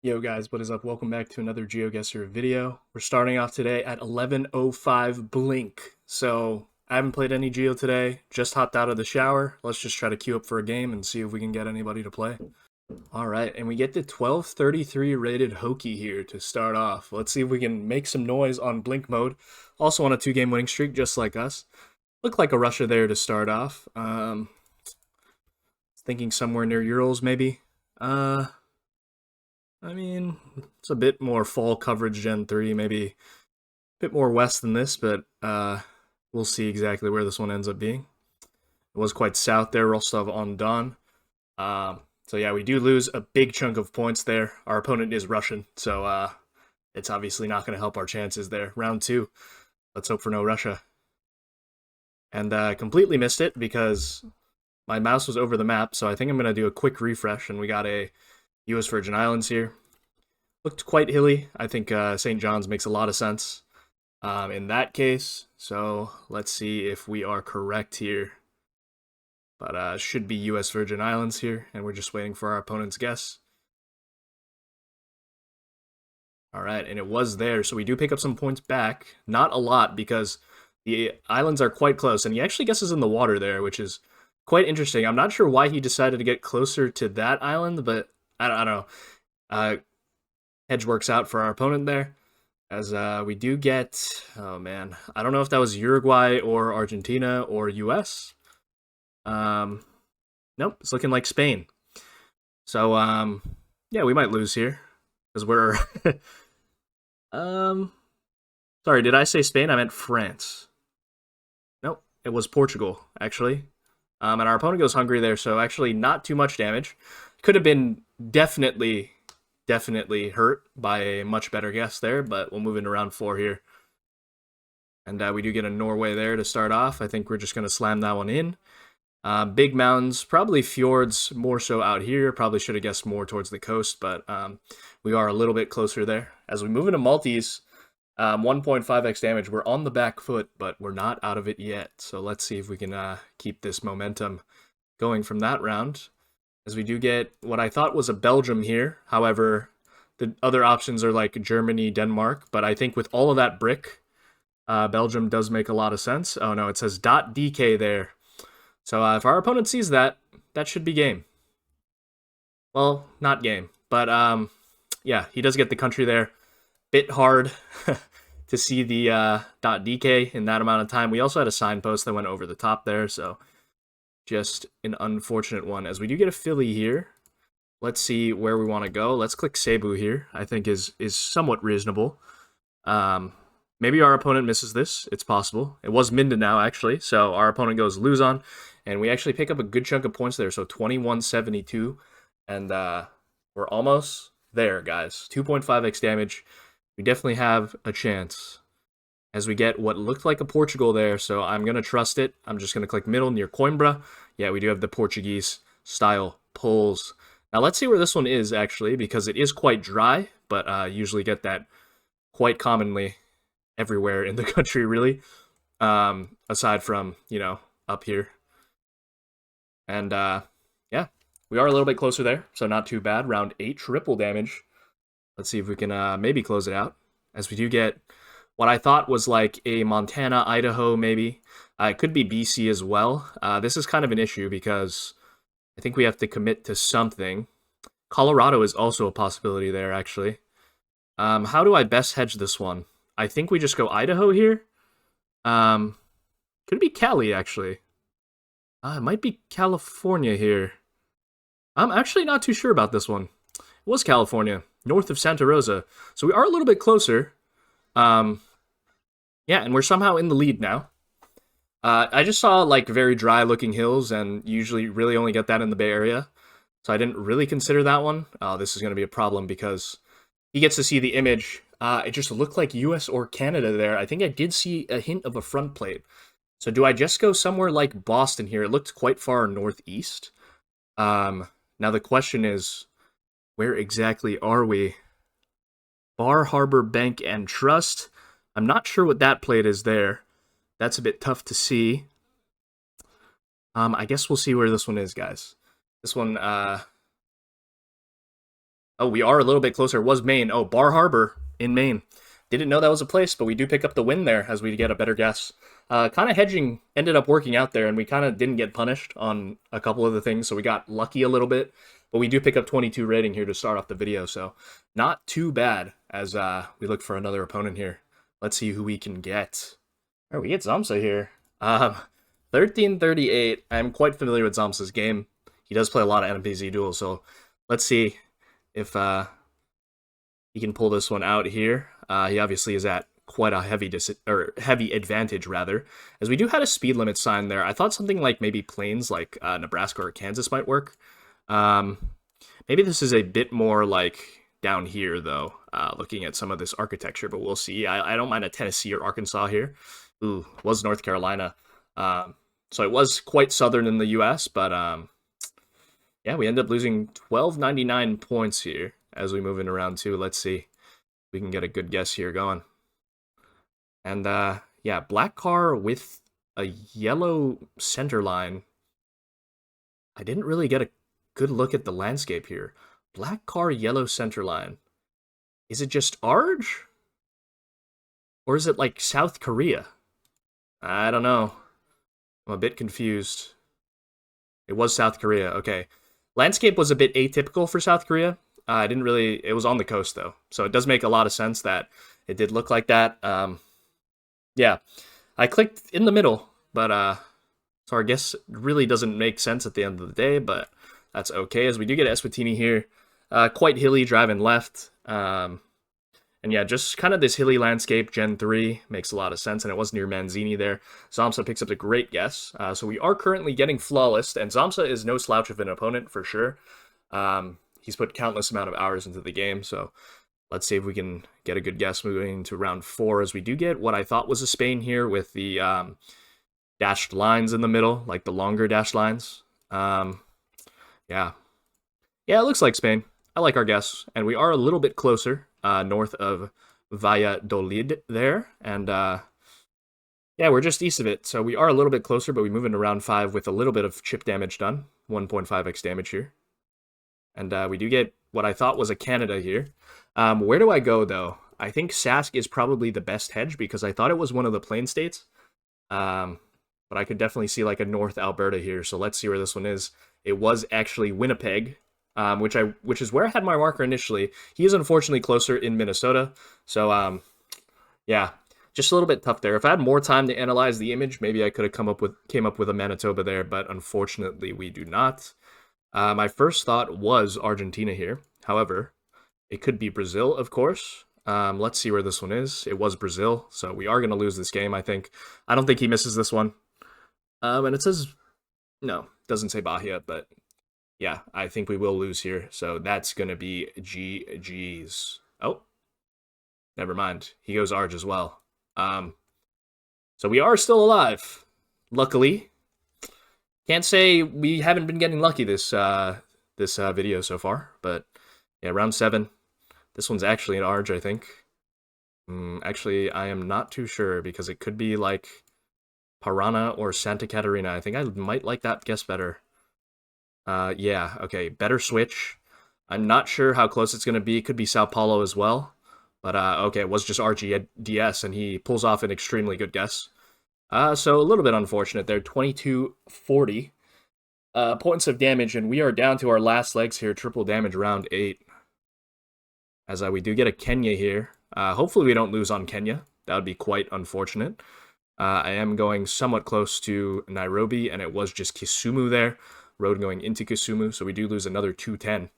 Yo guys, what is up? Welcome back to another GeoGuessr video. We're starting off today at 11:05 Blink. So I haven't played any Geo today, just hopped out of the shower. Let's just try to queue up for a game and see if we can get anybody to play. Alright, and we get the 1233 rated Hoki here to start off. Let's see if we can make some noise on Blink mode. Also on a 2-game winning streak, just like us. Look like a Russia there to start off. Thinking somewhere near Urals maybe. I mean, it's a bit more fall coverage Gen 3, maybe a bit more west than this, but we'll see exactly where this one ends up being. It was quite south there, Rostov on Don. So yeah, we do lose a big chunk of points there. Our opponent is Russian, so it's obviously not going to help our chances there. Round 2, let's hope for no Russia. And completely missed it because my mouse was over the map, so I think I'm going to do a quick refresh, and we got a U.S. Virgin Islands here. Looked quite hilly. I think St. John's makes a lot of sense in that case. So let's see if we are correct here. But should be U.S. Virgin Islands here, and we're just waiting for our opponent's guess. All right, and it was there, so we do pick up some points back. Not a lot, because the islands are quite close, and he actually guesses in the water there, which is quite interesting. I'm not sure why he decided to get closer to that island, but I don't know. Hedge works out for our opponent there, as we do get, oh man, I don't know if that was Uruguay or Argentina or US. Nope, it's looking like Spain. So, yeah, we might lose here, because we're, um, sorry, did I say Spain? I meant France. Nope, it was Portugal, actually. And our opponent goes Hungary there, so actually not too much damage. Could have been definitely hurt by a much better guess there, but we'll move into round 4 here. And we do get a Norway there to start off. I think we're just going to slam that one in. Big mountains, probably fjords more so out here. Probably should have guessed more towards the coast, but we are a little bit closer there. As we move into Maltese, 1.5x damage. We're on the back foot, but we're not out of it yet. So let's see if we can keep this momentum going from that round. As we do get what I thought was a Belgium here. However, the other options are like Germany, Denmark. But I think with all of that brick, Belgium does make a lot of sense. Oh no, it says .dk there. So if our opponent sees that, that should be game. Well, not game. But yeah, he does get the country there. Bit hard to see the .dk in that amount of time. We also had a signpost that went over the top there, so just an unfortunate one. As we do get a Philly here, let's see where we want to go. Let's click Cebu here. I think is somewhat reasonable. Maybe our opponent misses this. It's possible. It was Mindanao, actually. So our opponent goes Luzon, and we actually pick up a good chunk of points there. So 2172, and we're almost there, guys. 2.5x damage. We definitely have a chance. As we get what looked like a Portugal there, so I'm going to trust it. I'm just going to click middle near Coimbra. Yeah, we do have the Portuguese style pulls. Now let's see where this one is, actually, because it is quite dry, but usually get that quite commonly everywhere in the country, really, aside from, you know, up here. And yeah, we are a little bit closer there, so not too bad. Round 8, triple damage. Let's see if we can maybe close it out, as we do get what I thought was like a Montana, Idaho, maybe. It could be BC as well. This is kind of an issue because I think we have to commit to something. Colorado is also a possibility there, actually. How do I best hedge this one? I think we just go Idaho here. Could be Cali, actually. It might be California here. I'm actually not too sure about this one. It was California, north of Santa Rosa. So we are a little bit closer. Yeah, and we're somehow in the lead now. I just saw like very dry looking hills, and usually really only get that in the Bay Area. So I didn't really consider that one. This is going to be a problem because he gets to see the image. It just looked like US or Canada there. I think I did see a hint of a front plate. So do I just go somewhere like Boston here? It looked quite far northeast. Now the question is, where exactly are we? Bar Harbor Bank and Trust. I'm not sure what that plate is there. That's a bit tough to see. I guess we'll see where this one is, guys. This one, Oh, we are a little bit closer. It was Maine. Oh, Bar Harbor in Maine. Didn't know that was a place, but we do pick up the win there as we get a better guess. Kind of hedging ended up working out there, and we kind of didn't get punished on a couple of the things, so we got lucky a little bit. But we do pick up 22 rating here to start off the video, so not too bad as we look for another opponent here. Let's see who we can get. All right, we get Zamsa here. 1338. I'm quite familiar with Zamsa's game. He does play a lot of NPC duels, so let's see if he can pull this one out here. He obviously is at quite a heavy advantage rather, as we do have a speed limit sign there. I thought something like maybe plains like Nebraska or Kansas might work. Maybe this is a bit more like down here though, looking at some of this architecture, but we'll see. I don't mind a Tennessee or Arkansas here. Ooh, was North Carolina. So it was quite southern in the US, but yeah, we end up losing 1299 points here as we move into round 2. Let's see if we can get a good guess here going. And yeah, black car with a yellow center line. I didn't really get a good look at the landscape here. Black car, yellow center line. Is it just Arge? Or is it like South Korea? I don't know. I'm a bit confused. It was South Korea, okay. Landscape was a bit atypical for South Korea. It was on the coast though. So it does make a lot of sense that it did look like that. Yeah, I clicked in the middle, but so our guess really doesn't make sense at the end of the day, but that's okay as we do get Eswatini here. Quite hilly, driving left. And yeah, just kind of this hilly landscape, Gen 3, makes a lot of sense, and it was near Manzini there. Zamsa picks up a great guess. So we are currently getting flawless, and Zamsa is no slouch of an opponent for sure. He's put countless amount of hours into the game, so let's see if we can get a good guess moving into round 4, as we do get what I thought was a Spain here with the dashed lines in the middle, like the longer dashed lines. Yeah, it looks like Spain. I like our guess, and we are a little bit closer, north of Valladolid there, and yeah, we're just east of it, so we are a little bit closer, but we move into round 5 with a little bit of chip damage done, 1.5x damage here, and we do get what I thought was a Canada here. Where do I go, though? I think Sask is probably the best hedge, because I thought it was one of the plain states, but I could definitely see like a North Alberta here, so let's see where this one is. It was actually Winnipeg, which is where I had my marker initially. He is unfortunately closer in Minnesota, so yeah, just a little bit tough there. If I had more time to analyze the image, maybe I could have came up with a Manitoba there, but unfortunately we do not. My first thought was Argentina here. However, it could be Brazil, of course. Let's see where this one is. It was Brazil, so we are going to lose this game, I think. I don't think he misses this one. And it says, no, doesn't say Bahia, but yeah, I think we will lose here. So that's going to be GG's. Oh, never mind. He goes Arge as well. So we are still alive, luckily. Can't say we haven't been getting lucky this video so far, but yeah, round 7. This one's actually an Arge, I think. Actually, I am not too sure, because it could be like Parana or Santa Catarina. I think I might like that guess better. Yeah, okay, better switch. I'm not sure how close it's going to be. It could be Sao Paulo as well. But, okay, it was just RGDS, and he pulls off an extremely good guess. So a little bit unfortunate there. 2240 points of damage, and we are down to our last legs here. Triple damage, round 8. As we do get a Kenya here. Hopefully we don't lose on Kenya. That would be quite unfortunate. I am going somewhat close to Nairobi, and it was just Kisumu there. Road going into Kisumu, so we do lose another 210.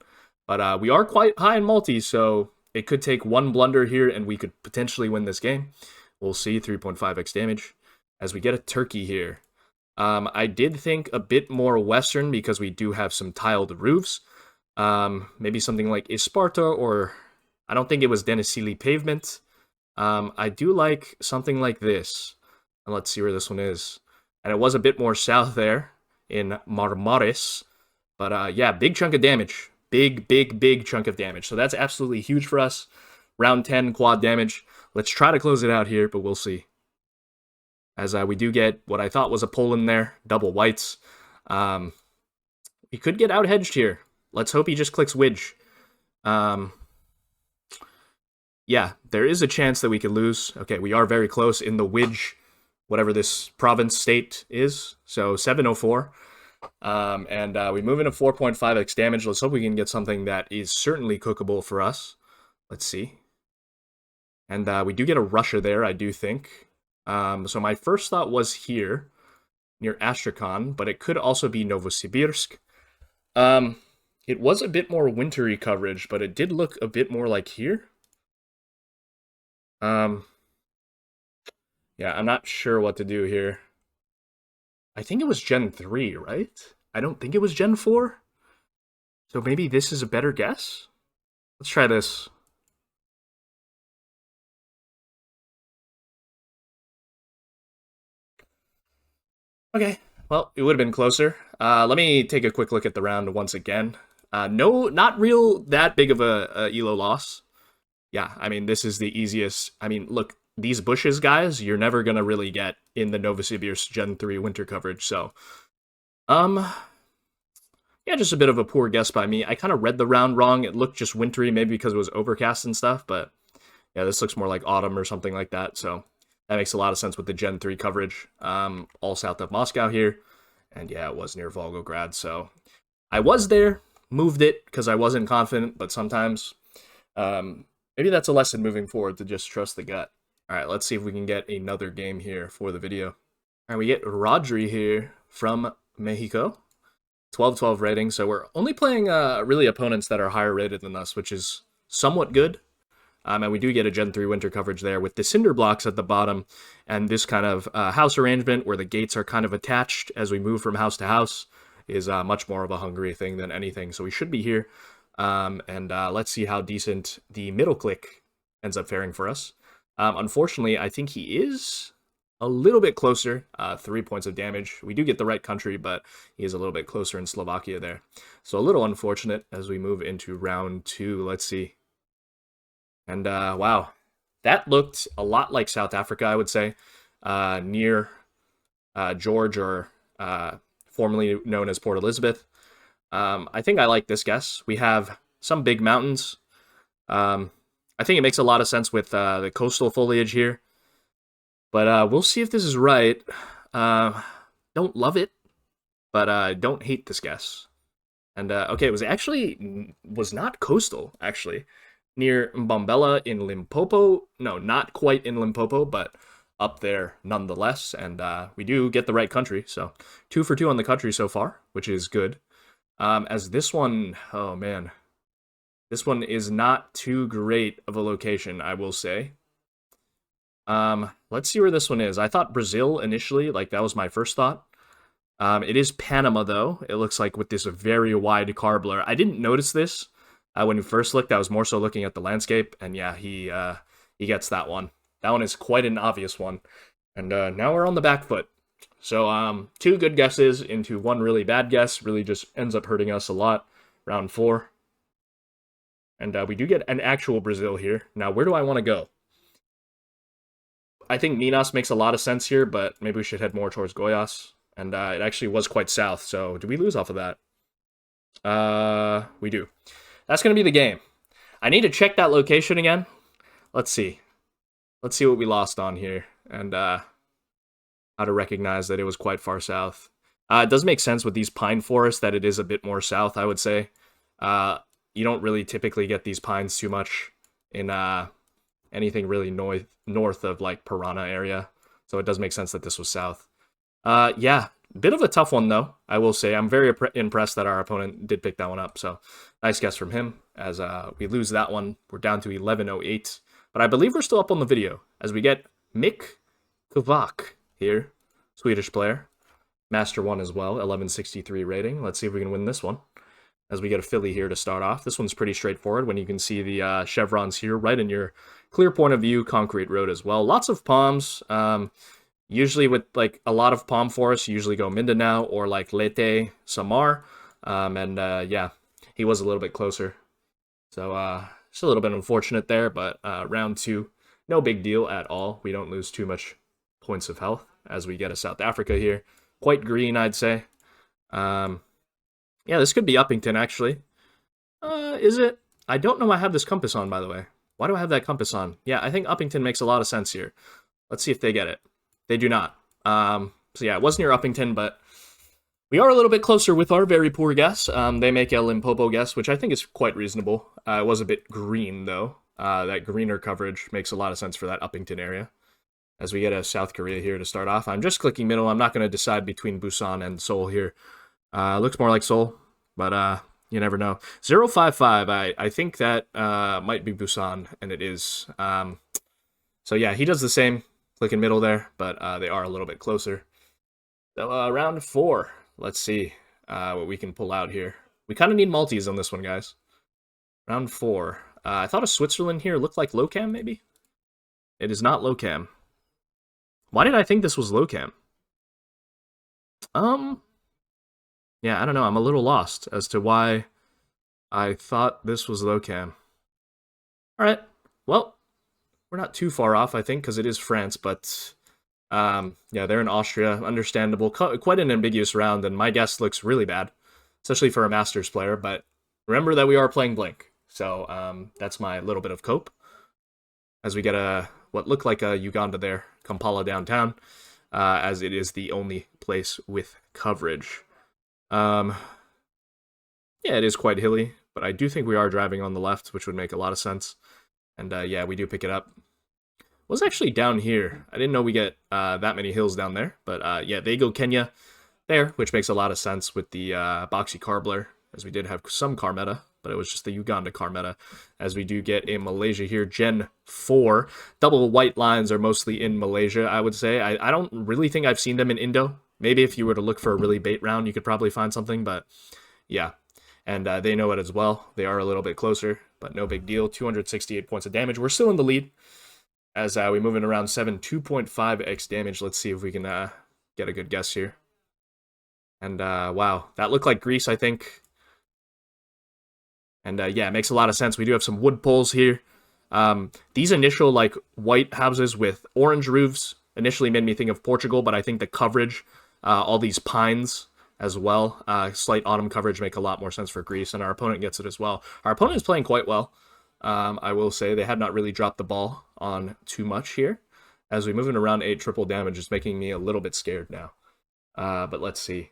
But we are quite high in multi, so it could take one blunder here, and we could potentially win this game. We'll see, 3.5x damage. As we get a Turkey here. I did think a bit more Western, because we do have some tiled roofs. Maybe something like Isparta, or I don't think it was Denizli pavement. I do like something like this. And let's see where this one is. And it was a bit more south there in Marmaris. But yeah, big chunk of damage. Big chunk of damage. So that's absolutely huge for us. Round 10, quad damage. Let's try to close it out here, but we'll see. As we do get what I thought was a Poland there. Double whites. He could get out-hedged here. Let's hope he just clicks Widge. Um, yeah, there is a chance that we could lose. Okay, we are very close in the Widge, whatever this province state is. So 704. And we move into 4.5x damage. Let's hope we can get something that is certainly cookable for us. Let's see. And we do get a Russia there, I do think. So my first thought was here, near Astrakhan, but it could also be Novosibirsk. Um, it was a bit more wintry coverage, but it did look a bit more like here. Um, yeah, I'm not sure what to do here. I think it was Gen 3, right? I don't think it was Gen 4. So maybe this is a better guess? Let's try this. Okay, well, it would have been closer. Let me take a quick look at the round once again. No, not real that big of a elo loss. Yeah, I mean, this is the easiest. I mean, look, these bushes, guys, you're never going to really get in the Novosibirsk Gen 3 winter coverage, so... Um, yeah, just a bit of a poor guess by me. I kind of read the round wrong. It looked just wintry, maybe because it was overcast and stuff, but yeah, this looks more like autumn or something like that, so that makes a lot of sense with the Gen 3 coverage. All south of Moscow here, and yeah, it was near Volgograd, so I was there, moved it because I wasn't confident, but sometimes maybe that's a lesson moving forward to just trust the gut. All right, let's see if we can get another game here for the video. All right, we get Rodri here from Mexico. 12-12 rating, so we're only playing really opponents that are higher rated than us, which is somewhat good. And we do get a Gen 3 winter coverage there with the cinder blocks at the bottom and this kind of house arrangement where the gates are kind of attached as we move from house to house is much more of a Hungary thing than anything. So we should be here. And let's see how decent the middle click ends up faring for us. Unfortunately, I think he is a little bit closer, 3 points of damage. We do get the right country, but he is a little bit closer in Slovakia there. So a little unfortunate as we move into round 2. Let's see. And wow, that looked a lot like South Africa, I would say, near George, or formerly known as Port Elizabeth. I think I like this guess. We have some big mountains. I think it makes a lot of sense with the coastal foliage here. But we'll see if this is right. Don't love it, but don't hate this guess. And okay, it was actually was not coastal, actually. Near Mbombela in Limpopo. No, not quite in Limpopo, but up there nonetheless. And we do get the right country, so 2 for 2 on the country so far, which is good. As this one, oh man, this one is not too great of a location, I will say. Let's see where this one is. I thought Brazil initially, like that was my first thought. It is Panama though. It looks like with this very wide car blur. I didn't notice this when we first looked. I was more so looking at the landscape, and yeah, he gets that one. That one is quite an obvious one. And now we're on the back foot. So 2 good guesses into 1 really bad guess. Really just ends up hurting us a lot. Round 4. And we do get an actual Brazil here. Now, where do I want to go? I think Minas makes a lot of sense here, but maybe we should head more towards Goiás. And it actually was quite south, so do we lose off of that? We do. That's going to be the game. I need to check that location again. Let's see. Let's see what we lost on here, and how to recognize that it was quite far south. It does make sense with these pine forests that it is a bit more south, I would say. You don't really typically get these pines too much in anything really north of like Parana area. So it does make sense that this was south. Yeah, bit of a tough one though, I will say. I'm very impressed that our opponent did pick that one up. So nice guess from him. As we lose that one, we're down to 1108. But I believe we're still up on the video as we get Mick Kovac here, Swedish player. Master 1 as well, 1163 rating. Let's see if we can win this one. As we get a Philly here to start off. This one's pretty straightforward when you can see the chevrons here right in your clear point of view concrete road as well. Lots of palms. Usually with like a lot of palm forests, you usually go Mindanao or like Leyte, Samar. Yeah, he was a little bit closer. So just a little bit unfortunate there, but round 2, no big deal at all. We don't lose too much points of health as we get a South Africa here. Quite green, I'd say. Yeah, this could be Uppington, actually. Is it? I don't know I have this compass on, by the way. Why do I have that compass on? Yeah, I think Uppington makes a lot of sense here. Let's see if they get it. They do not. So yeah, it was near Uppington, but we are a little bit closer with our very poor guess. They make a Limpopo guess, which I think is quite reasonable. It was a bit green, though. That greener coverage makes a lot of sense for that Uppington area. As we get a South Korea here to start off. I'm just clicking middle. I'm not going to decide between Busan and Seoul here. Looks more like Seoul, but you never know. 055, I think that might be Busan, and it is. So yeah, he does the same. Clicking middle there, but they are a little bit closer. So round 4. Let's see what we can pull out here. We kind of need multis on this one, guys. Round 4. I thought of Switzerland here looked like low cam, maybe? It is not low cam. Why did I think this was low cam? Yeah, I don't know. I'm a little lost as to why I thought this was low cam. All right. Well, we're not too far off, I think, because it is France, but yeah, they're in Austria. Understandable. Quite an ambiguous round, and my guess looks really bad, especially for a Masters player, but remember that we are playing Blink, so that's my little bit of cope. As we get what looked like a Uganda there, Kampala downtown, as it is the only place with coverage. Yeah, it is quite hilly, but I do think we are driving on the left, which would make a lot of sense. And yeah, we do pick it up. Was actually down here. I didn't know we get that many hills down there, but yeah, they go Kenya there, which makes a lot of sense with the boxy Carbler, as we did have some car meta, but it was just the Uganda car meta, as we do get in Malaysia here, Gen 4. Double white lines are mostly in Malaysia, I would say. I don't really think I've seen them in Indo. Maybe if you were to look for a really bait round, you could probably find something, but yeah. And they know it as well. They are a little bit closer, but no big deal. 268 points of damage. We're still in the lead as we move in around 7, 2.5x damage. Let's see if we can get a good guess here. And wow, that looked like Greece, I think. And yeah, it makes a lot of sense. We do have some wood poles here. These initial like white houses with orange roofs initially made me think of Portugal, but I think the coverage, all these pines as well, slight autumn coverage make a lot more sense for Greece, and our opponent gets it as well. Our opponent is playing quite well. I will say they have not really dropped the ball on too much here. As we move in around 8 triple damage, it's making me a little bit scared now. But let's see.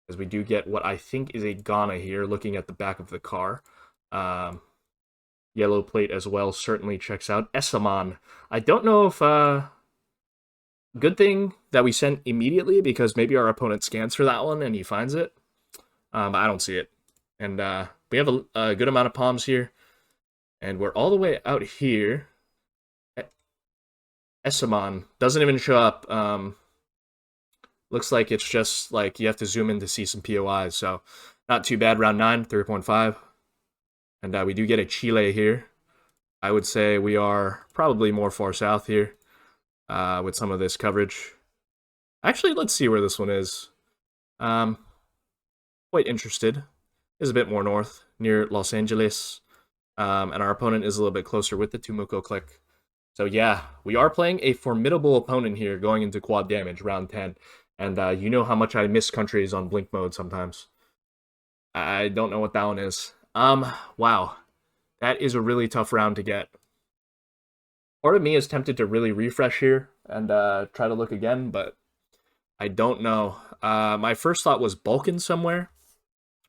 As we do get what I think is a Ghana here, looking at the back of the car. Yellow plate as well certainly checks out. Essaman. I don't know if... good thing that we sent immediately, because maybe our opponent scans for that one and he finds it. I don't see it. And we have a good amount of palms here. And we're all the way out here. Essaman doesn't even show up. Looks like it's just like you have to zoom in to see some POIs. So not too bad. Round 9, 3.5. And we do get a Chile here. I would say we are probably more far south here with some of this coverage. Actually, let's see where this one is. Quite interested. Is a bit more north, near Los Angeles. And our opponent is a little bit closer with the Tumuco click. So yeah, we are playing a formidable opponent here going into quad damage, round 10. And you know how much I miss countries on blink mode sometimes. I don't know what that one is. Wow. That is a really tough round to get. Part of me is tempted to really refresh here and try to look again, but I don't know. My first thought was Balkan somewhere.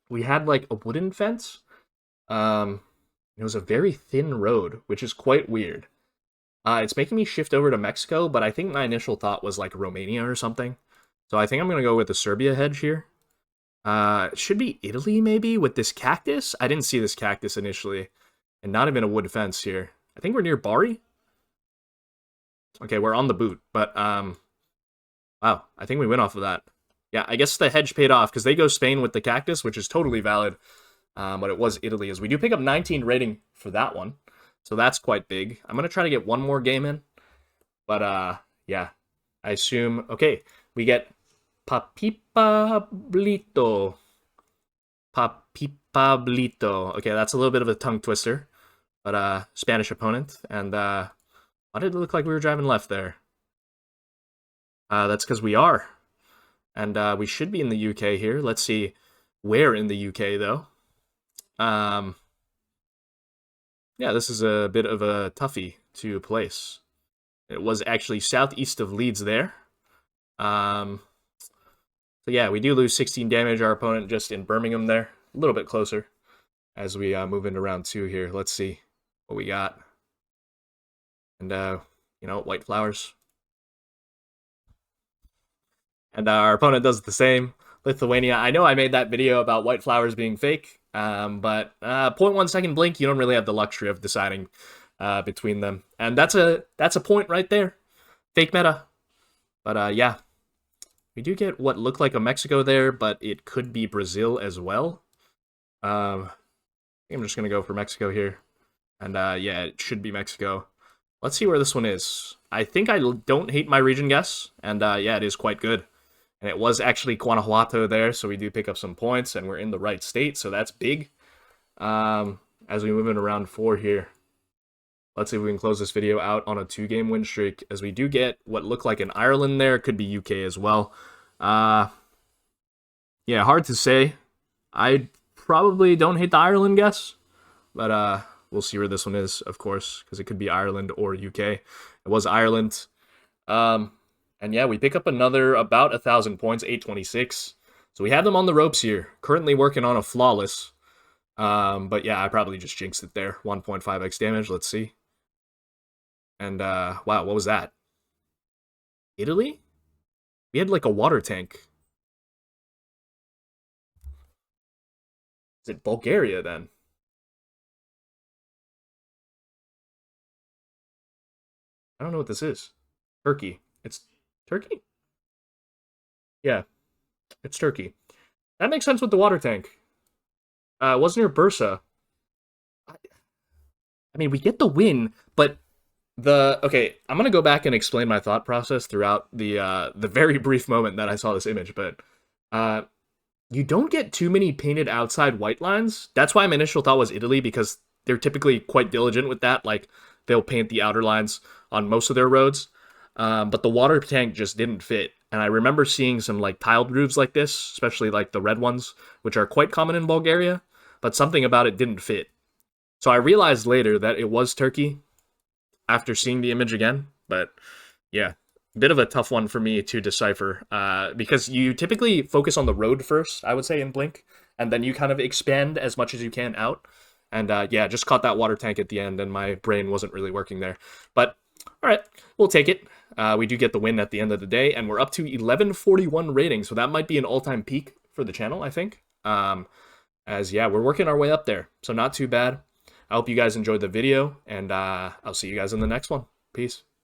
We had like a wooden fence. It was a very thin road, which is quite weird. It's making me shift over to Mexico, but I think my initial thought was like Romania or something. So I think I'm going to go with the Serbia hedge here. It should be Italy, maybe, with this cactus. I didn't see this cactus initially. And not even a wood fence here. I think we're near Bari. Okay, we're on the boot. But, wow, I think we went off of that. Yeah, I guess the hedge paid off, because they go Spain with the cactus, which is totally valid. But it was Italy, as we do pick up 19 rating for that one. So that's quite big. I'm going to try to get one more game in. But, yeah, I assume... Okay, we get Papipablito. Papipablito. Okay, that's a little bit of a tongue twister. But Spanish opponent. And why did it look like we were driving left there? That's because we are. And we should be in the UK here. Let's see where in the UK, though. Yeah, this is a bit of a toughie to place. It was actually southeast of Leeds there. Um, so yeah, we do lose 16 damage. Our opponent just in Birmingham there. A little bit closer as we move into round 2 here. Let's see what we got. And, white flowers. And our opponent does the same. Lithuania. I know I made that video about white flowers being fake, but 0.1 second blink, you don't really have the luxury of deciding between them. And that's a point right there. Fake meta. But yeah, we do get what looked like a Mexico there, but it could be Brazil as well. I think I'm just going to go for Mexico here. And yeah, it should be Mexico. Let's see where this one is. I think I don't hate my region guess. And yeah, it is quite good. And it was actually Guanajuato there, so we do pick up some points, and we're in the right state, so that's big. As we move into round 4 here. Let's see if we can close this video out on a 2-game win streak, as we do get what looked like an Ireland there. Could be UK as well. Yeah, hard to say. I probably don't hate the Ireland guess, but we'll see where this one is, of course, because it could be Ireland or UK. It was Ireland. And yeah, we pick up another about 1,000 points, 826. So we have them on the ropes here. Currently working on a flawless. But yeah, I probably just jinxed it there. 1.5x damage, let's see. And wow, what was that? Italy? We had like a water tank. Is it Bulgaria then? I don't know what this is. Turkey. It's Turkey? Yeah, it's Turkey. That makes sense with the water tank. It was near Bursa. I mean, we get the win, but okay, I'm gonna go back and explain my thought process throughout the very brief moment that I saw this image, but uh, you don't get too many painted outside white lines. That's why my initial thought was Italy, because they're typically quite diligent with that. Like, they'll paint the outer lines on most of their roads. But the water tank just didn't fit. And I remember seeing some like tiled roofs like this, especially like the red ones, which are quite common in Bulgaria, but something about it didn't fit. So I realized later that it was Turkey after seeing the image again. But yeah, bit of a tough one for me to decipher, because you typically focus on the road first, I would say, in Blink, and then you kind of expand as much as you can out. And yeah, just caught that water tank at the end, and my brain wasn't really working there. But all right, we'll take it. We do get the win at the end of the day, and we're up to 1141 rating, so that might be an all-time peak for the channel, I think. As yeah, we're working our way up there, so not too bad. I hope you guys enjoyed the video, and I'll see you guys in the next one. Peace.